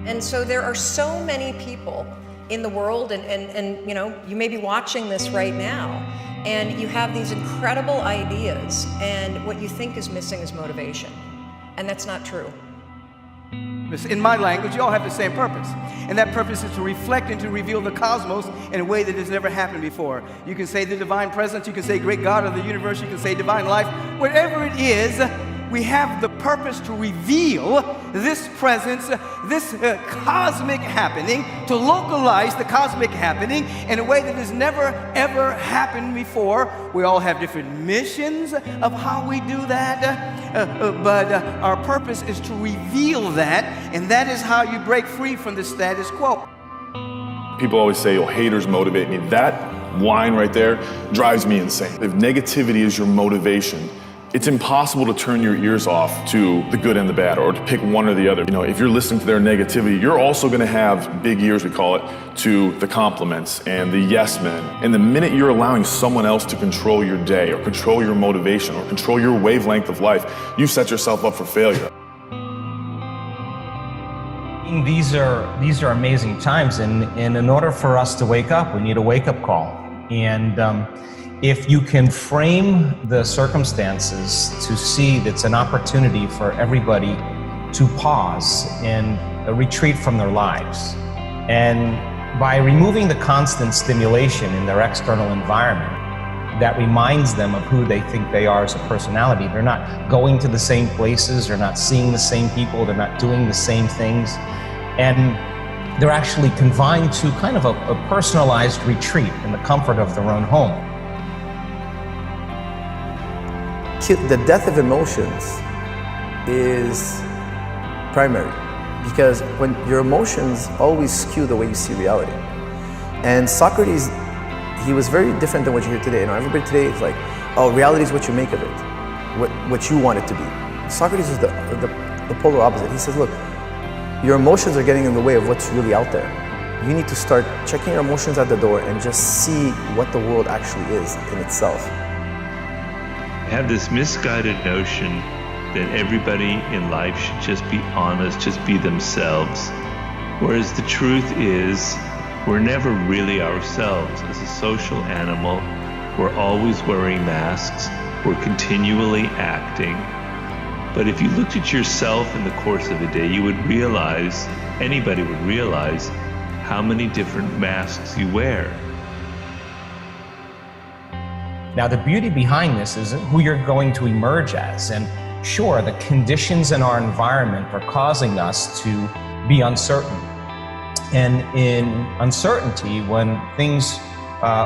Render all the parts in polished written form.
And so there are so many people in the world, and you know, you may be watching this right now, and you have these incredible ideas, and what you think is missing is motivation. And that's not true. In my language, you all have the same purpose. And that purpose is to reflect and to reveal the cosmos in a way that has never happened before. You can say the divine presence, you can say great God of the universe, you can say divine life. Whatever it is, we have the purpose to reveal this presence, this cosmic happening, to localize the cosmic happening in a way that has never, ever happened before. We all have different missions of how we do that, but our purpose is to reveal that, and that is how you break free from the status quo. People always say, oh, haters motivate me. That line right there drives me insane. If negativity is your motivation, it's impossible to turn your ears off to the good and the bad, or to pick one or the other. You know, if you're listening to their negativity, you're also gonna have big ears, we call it, to the compliments and the yes men. And the minute you're allowing someone else to control your day, or control your motivation, or control your wavelength of life, you set yourself up for failure. These are amazing times, and in order for us to wake up, we need a wake-up call. And if you can frame the circumstances to see that's an opportunity for everybody to pause and retreat from their lives. And by removing the constant stimulation in their external environment that reminds them of who they think they are as a personality, they're not going to the same places, they're not seeing the same people, they're not doing the same things. And they're actually confined to kind of a personalized retreat in the comfort of their own home. The death of emotions is primary, because when your emotions always skew the way you see reality. And Socrates, he was very different than what you hear today. You know, everybody today is like, oh, reality is what you make of it, what you want it to be. Socrates is the polar opposite. He says, look, your emotions are getting in the way of what's really out there. You need to start checking your emotions at the door and just see what the world actually is in itself. Have this misguided notion that everybody in life should just be honest, just be themselves. Whereas the truth is, we're never really ourselves. As a social animal, we're always wearing masks, we're continually acting. But if you looked at yourself in the course of a day, you would realize, anybody would realize, how many different masks you wear. Now, the beauty behind this is who you're going to emerge as. And sure, the conditions in our environment are causing us to be uncertain. And in uncertainty, when things,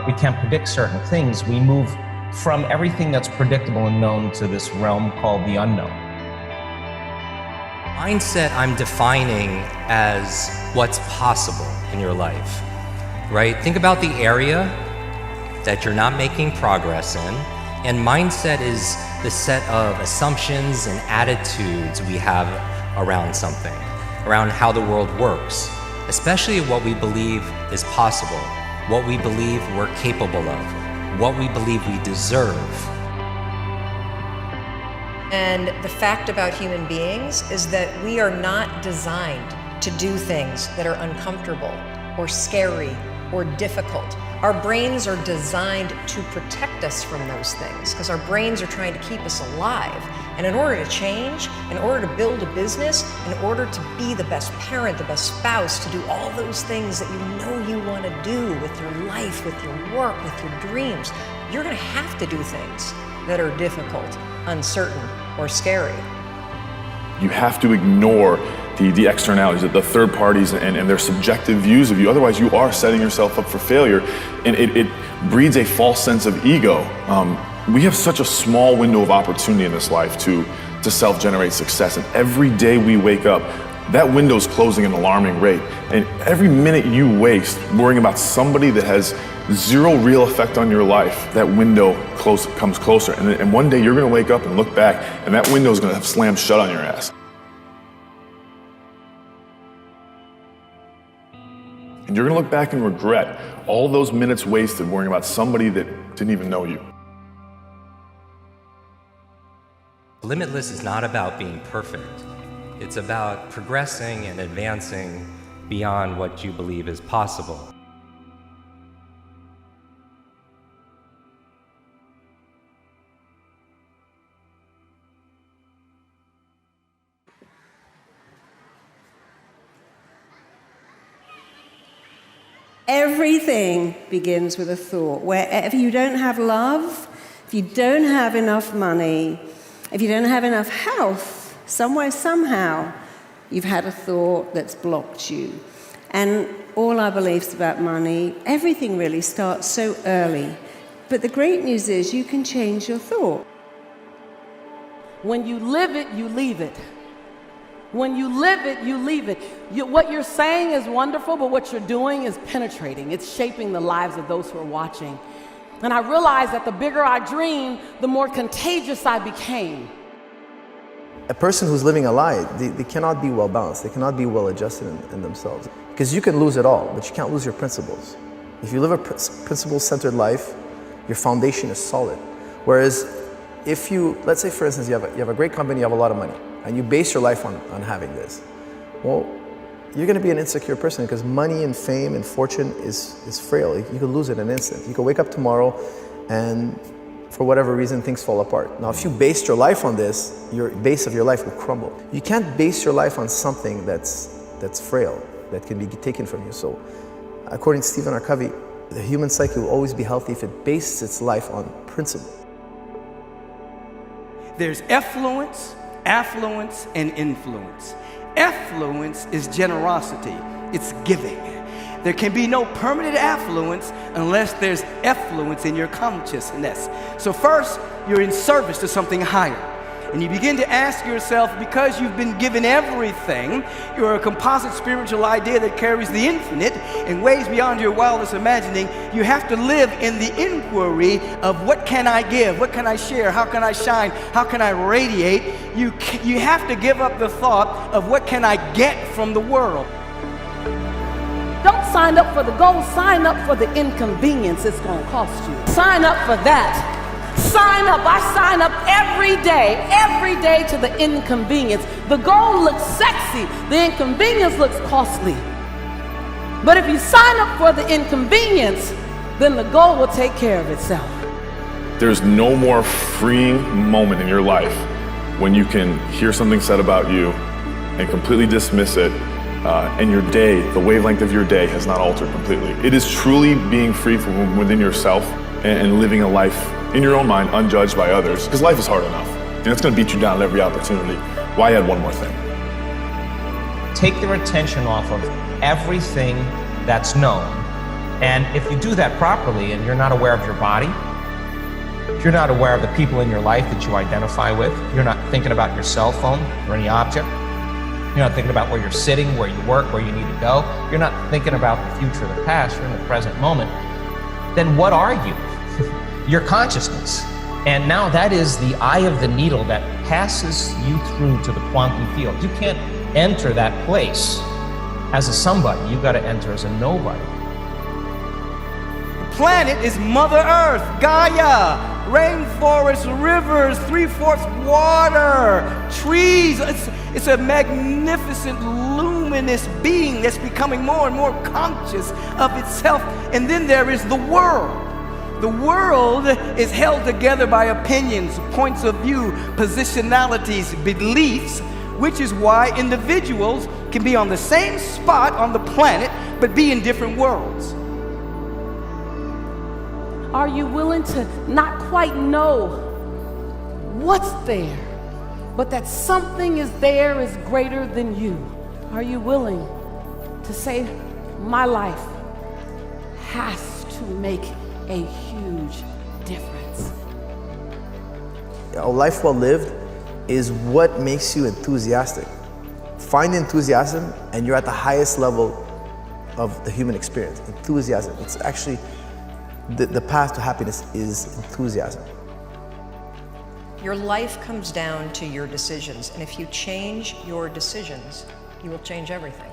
we can't predict certain things, we move from everything that's predictable and known to this realm called the unknown. Mindset I'm defining as what's possible in your life, right? Think about the area that you're not making progress in, and mindset is the set of assumptions and attitudes we have around something, around how the world works, especially what we believe is possible, what we believe we're capable of, what we believe we deserve. And the fact about human beings is that we are not designed to do things that are uncomfortable or scary or difficult. Our brains are designed to protect us from those things because our brains are trying to keep us alive. And in order to change, in order to build a business, in order to be the best parent, the best spouse, to do all those things that you know you want to do with your life, with your work, with your dreams, you're going to have to do things that are difficult, uncertain, or scary. You have to ignore the externalities, the third parties and their subjective views of you. Otherwise, you are setting yourself up for failure, and it breeds a false sense of ego. We have such a small window of opportunity in this life to self-generate success, and every day we wake up, that window is closing at an alarming rate. And every minute you waste worrying about somebody that has zero real effect on your life, that window comes closer. And one day you're gonna wake up and look back, and that window is gonna have slammed shut on your ass. And you're gonna look back and regret all those minutes wasted worrying about somebody that didn't even know you. Limitless is not about being perfect. It's about progressing and advancing beyond what you believe is possible. Everything begins with a thought. Wherever you don't have love, if you don't have enough money, if you don't have enough health, somewhere, somehow, you've had a thought that's blocked you. And all our beliefs about money, everything really starts so early. But the great news is you can change your thought. When you live it, you leave it. When you live it, you leave it. What you're saying is wonderful, but what you're doing is penetrating. It's shaping the lives of those who are watching. And I realized that the bigger I dreamed, the more contagious I became. A person who's living a lie, they cannot be well balanced. They cannot be well adjusted in themselves. Because you can lose it all, but you can't lose your principles. If you live a principle-centered life, your foundation is solid. Whereas if you, let's say for instance, you have a great company, you have a lot of money, and you base your life on having this, well, you're going to be an insecure person because money and fame and fortune is frail. You can lose it in an instant. You can wake up tomorrow and for whatever reason things fall apart. Now if you based your life on this, your base of your life will crumble. You can't base your life on something that's frail, that can be taken from you. So according to Stephen R. Covey, the human psyche will always be healthy if it bases its life on principle. There's effluence, affluence, and influence. Effluence is generosity, it's giving. There can be no permanent affluence unless there's effluence in your consciousness. So first, you're in service to something higher. And you begin to ask yourself, because you've been given everything, you're a composite spiritual idea that carries the infinite in ways beyond your wildest imagining. You have to live in the inquiry of what can I give? What can I share? How can I shine? How can I radiate? You have to give up the thought of what can I get from the world. Don't sign up for the goal, sign up for the inconvenience it's going to cost you. Sign up for that. Sign up. I sign up every day to the inconvenience. The goal looks sexy, the inconvenience looks costly. But if you sign up for the inconvenience, then the goal will take care of itself. There's no more freeing moment in your life when you can hear something said about you and completely dismiss it, and your day, the wavelength of your day has not altered completely. It is truly being free from within yourself and living a life in your own mind, unjudged by others, because life is hard enough. And it's going to beat you down at every opportunity. Why add one more thing? Take their attention off of everything that's known. And if you do that properly and you're not aware of your body, if you're not aware of the people in your life that you identify with, you're not thinking about your cell phone or any object, you're not thinking about where you're sitting, where you work, where you need to go, you're not thinking about the future or the past, you're in the present moment, then what are you? Your consciousness. And now that is the eye of the needle that passes you through to the quantum field. You can't enter that place as a somebody. You got to enter as a nobody. The planet is Mother Earth, Gaia, rainforests, rivers, 3/4 water, trees. It's a magnificent, luminous being that's becoming more and more conscious of itself. And then there is the world. The world is held together by opinions, points of view, positionalities, beliefs, which is why individuals can be on the same spot on the planet, but be in different worlds. Are you willing to not quite know what's there, but that something is there is greater than you? Are you willing to say, my life has to make a huge difference? A life well lived is what makes you enthusiastic. Find enthusiasm and you're at the highest level of the human experience. Enthusiasm. It's actually the path to happiness is enthusiasm. Your life comes down to your decisions, and if you change your decisions, you will change everything.